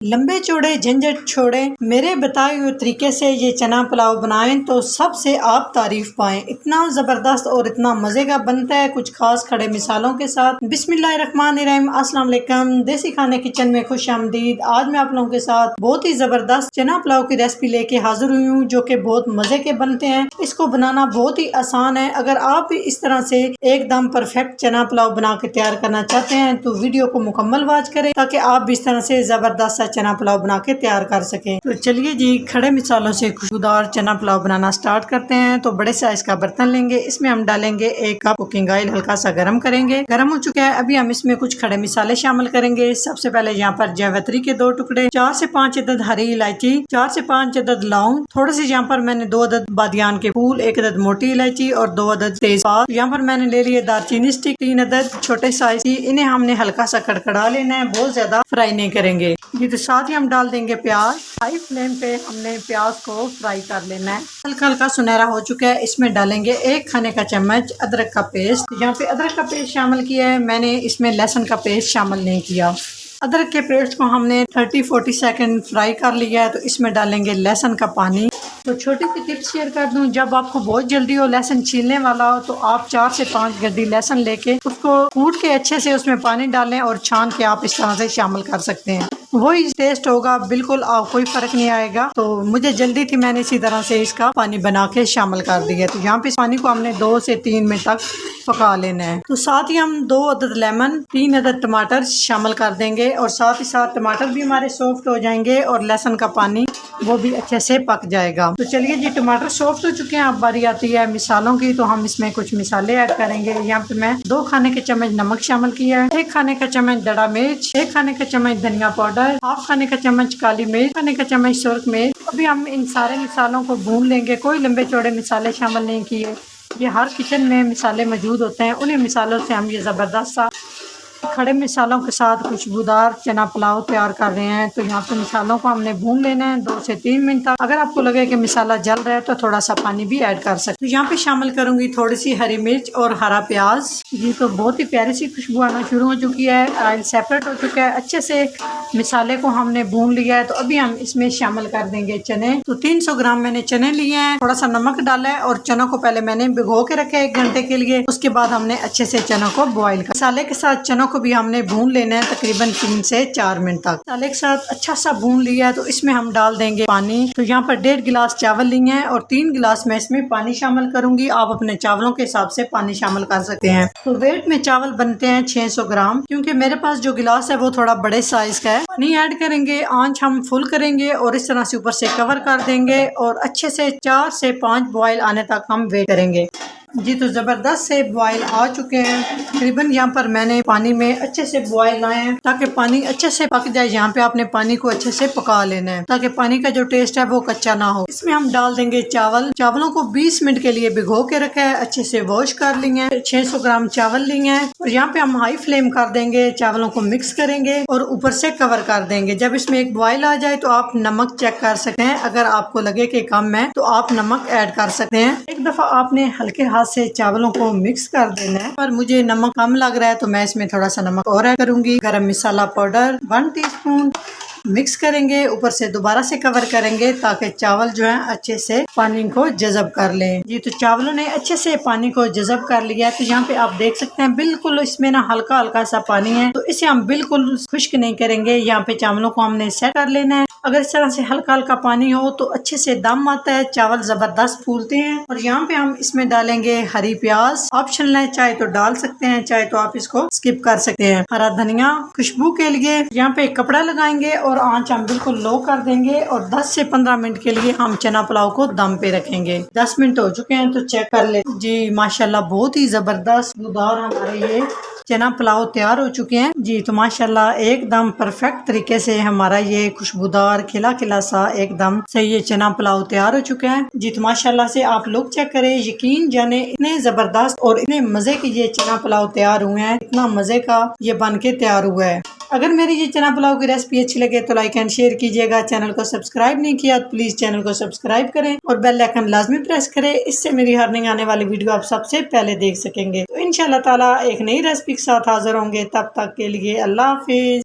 लंबे चौड़े झंझट छोड़े, मेरे बताए हुए तरीके से ये चना पुलाव बनाएं तो सबसे आप तारीफ पाएं। इतना ज़बरदस्त और इतना मज़े का बनता है, कुछ खास खड़े मिसालों के साथ। बिस्मिल्लाहिर्रहमानिर्रहीम, अस्सलाम वालेकुम। देसी खाने किचन में खुश आमदीद। आज मैं आप लोगों के साथ बहुत ही ज़बरदस्त चना पुलाव की रेसिपी लेके हाजिर हुई हूँ, जो कि बहुत मज़े के बनते हैं। इसको बनाना बहुत ही आसान है। अगर आप भी इस तरह से एकदम परफेक्ट चना पुलाव बना के तैयार करना चाहते हैं तो वीडियो को मुकम्मल वॉच करें, ताकि आप भी इस तरह से ज़बरदस्त चना पुलाव बना के तैयार कर सकें। तो चलिए जी, खड़े मिसालों से खुशबूदार चना पुलाव बनाना स्टार्ट करते हैं। तो बड़े साइज का बर्तन लेंगे, इसमें हम डालेंगे 1 कप कुकिंग ऑयल, हल्का सा गर्म करेंगे। गर्म हो चुका है, अभी हम इसमें कुछ खड़े मिसाले शामिल करेंगे। सबसे पहले यहाँ पर जावित्री के 2 टुकड़े, 4 से 5 अदद हरी इलायची, 4 से 5 अदद लौंग, थोड़े से यहाँ पर मैंने 2 अदद बादियान के फूल, 1 अदद मोटी इलायची और 2 अदद तेजपात। यहाँ पर मैंने ले लिया दालचीनी स्टिक 3 अदद छोटे साइज की। इन्हें हमने हल्का सा कड़कड़ा लेना है, बहुत ज्यादा फ्राई नहीं करेंगे। ये तो साथ ही हम डाल देंगे प्याज। हाई फ्लेम पे हमने प्याज को फ्राई कर लेना है। हल्का हल्का सुनहरा हो चुका है, इसमें डालेंगे 1 खाने का चम्मच अदरक का पेस्ट। यहाँ पे अदरक का पेस्ट शामिल किया है मैंने, इसमें लहसुन का पेस्ट शामिल नहीं किया। अदरक के पेस्ट को हमने 30-40 सेकंड फ्राई कर लिया है। तो इसमें डालेंगे लहसुन का पानी। तो छोटी सी टिप्स शेयर कर दूं, जब आपको बहुत जल्दी हो लहसुन छीलने वाला हो तो आप 4 से 5 गड्डी लहसुन लेके उसको कूट के अच्छे से उसमें पानी डालें और छान के आप इस तरह से शामिल कर सकते हैं। वही टेस्ट होगा, बिल्कुल कोई फर्क नहीं आएगा। तो मुझे जल्दी थी, मैंने इसी तरह से इसका पानी बना के शामिल कर दिया। तो यहाँ पे इस पानी को हमने 2 से 3 मिनट तक पका लेना है। तो साथ ही हम 2 अदद लेमन, 3 अदद टमाटर शामिल कर देंगे और साथ ही साथ टमाटर भी हमारे सॉफ्ट हो जाएंगे और लहसुन का पानी वो भी अच्छे से पक जाएगा। तो चलिए जी, टमाटर सॉफ्ट हो चुके हैं। अब बारी आती है मिसालों की। तो हम इसमें कुछ मिसाले ऐड करेंगे। यहाँ पे मैं 2 खाने के चम्मच नमक शामिल किया है, 1 खाने का चम्मच दड़ा मिर्च, 1 खाने का चम्मच धनिया पाउडर, 1/2 खाने का चम्मच काली मिर्च, खाने का चम्मच सुर्ख मिर्च। अभी हम इन सारे मिसालों को भून लेंगे। कोई लंबे चौड़े मिसाले शामिल नहीं किए। ये हर किचन में मिसाले मौजूद होते हैं, उन्हीं मिसालों से हम ये ज़बरदस्त सा खड़े मिसालों के साथ खुशबूदार चना पुलाव तैयार कर रहे हैं। तो यहाँ पे मिसालों को हमने भून लेना है 2 से 3 मिनट तक। अगर आपको लगे कि मिसाला जल रहा है तो थोड़ा सा पानी भी ऐड कर सकते हैं। तो यहाँ पे शामिल करूंगी थोड़ी सी हरी मिर्च और हरा प्याज। ये तो बहुत ही प्यारी सी खुशबू आना शुरू हो चुकी है। ऑयल सेपरेट हो चुका है, अच्छे से मिसाले को हमने भून लिया है। तो अभी हम इसमें शामिल कर देंगे चने। तो 300 ग्राम मैंने चने लिए हैं, थोड़ा सा नमक डाला है और चनों को पहले मैंने भिगो के रखा है 1 घंटे के लिए। उसके बाद हमने अच्छे से चनों को बॉईल कर, मसाले के साथ चनों को भी हमने भून लेना है तकरीबन 3 से 4 मिनट तक। मसाले के साथ अच्छा सा भून लिया है। तो इसमें हम डाल देंगे पानी। तो यहाँ पर 1.5 गिलास चावल लिए हैं और 3 गिलास मैं इसमें पानी शामिल करूंगी। आप अपने चावलों के हिसाब से पानी शामिल कर सकते हैं। तो वेट में चावल बनते हैं 600 ग्राम, क्योंकि मेरे पास जो गिलास है वो थोड़ा बड़े साइज का है। पानी ऐड करेंगे, आंच हम फुल करेंगे और इस तरह से ऊपर से कवर कर देंगे और अच्छे से 4 से 5 बॉयल आने तक हम वेट करेंगे। जी तो ज़बरदस्त से बॉयल आ चुके हैं। तकरीबन यहाँ पर मैंने पानी में अच्छे से बॉयल लाए हैं ताकि पानी अच्छे से पक जाए। यहाँ पे आपने पानी को अच्छे से पका लेना है ताकि पानी का जो टेस्ट है वो कच्चा ना हो। इसमें हम डाल देंगे चावल। चावलों को 20 मिनट के लिए भिगो के रखा है, अच्छे से वॉश कर लिए हैं। 600 ग्राम चावल लिए हैं और यहाँ पे हम हाई फ्लेम कर देंगे। चावलों को मिक्स करेंगे और ऊपर से कवर कर देंगे। जब इसमें एक बॉयल आ जाए तो आप नमक चेक कर सकते हैं। अगर आपको लगे कि कम है तो आप नमक ऐड कर सकते हैं। एक दफा आपने हल्के हाथ से चावलों को मिक्स कर देना है। पर मुझे नमक कम लग रहा है तो मैं इसमें थोड़ा सा नमक और ऐड करूंगी। गरम मसाला पाउडर 1 टीस्पून मिक्स करेंगे, ऊपर से दोबारा से कवर करेंगे ताकि चावल जो है अच्छे से पानी को जज़ब कर लें। जी तो चावलों ने अच्छे से पानी को जज़ब कर लिया है। तो यहाँ पे आप देख सकते हैं बिल्कुल इसमें ना हल्का हल्का सा पानी है। तो इसे हम बिल्कुल खुश्क नहीं करेंगे। यहाँ पे चावलों को हमने सेट कर लेना है। अगर इस तरह से हल्का हल्का पानी हो तो अच्छे से दम आता है, चावल जबरदस्त फूलते हैं। और यहाँ पे हम इसमें डालेंगे हरी प्याज। ऑप्शनल है, चाहे तो डाल सकते हैं, चाहे तो आप इसको स्किप कर सकते हैं। हरा धनिया खुशबू के लिए। यहाँ पे कपड़ा लगाएंगे और आंच हम बिल्कुल लो कर देंगे और 10 से 15 मिनट के लिए हम चना पुलाव को दम पे रखेंगे। 10 मिनट हो चुके हैं तो चेक कर ले। जी माशाल्लाह बहुत ही जबरदस्त खुशबूदार हमारे ये चना पुलाव तैयार हो चुके हैं। जी तो माशाल्लाह एकदम परफेक्ट तरीके से हमारा ये खुशबूदार खिला खिला सा एकदम सही ये चना पुलाव तैयार हो चुका है। जी तो माशाल्लाह से आप लोग चेक करें, यकीन जाने इतने जबरदस्त और इतने मजे के ये चना पुलाव तैयार हुए हैं। इतना मजे का ये बन के तैयार हुआ है। अगर मेरी ये चना पुलाव की रेसिपी अच्छी लगे तो लाइक एंड शेयर कीजिएगा। चैनल को सब्सक्राइब नहीं किया तो प्लीज चैनल को सब्सक्राइब करें और बेल आइकन लाजमी प्रेस करें। इससे मेरी हर नई आने वाली वीडियो आप सबसे पहले देख सकेंगे। तो इंशाल्लाह ताला एक नई रेसिपी के साथ हाजिर होंगे। तब तक के लिए अल्लाह हाफिज।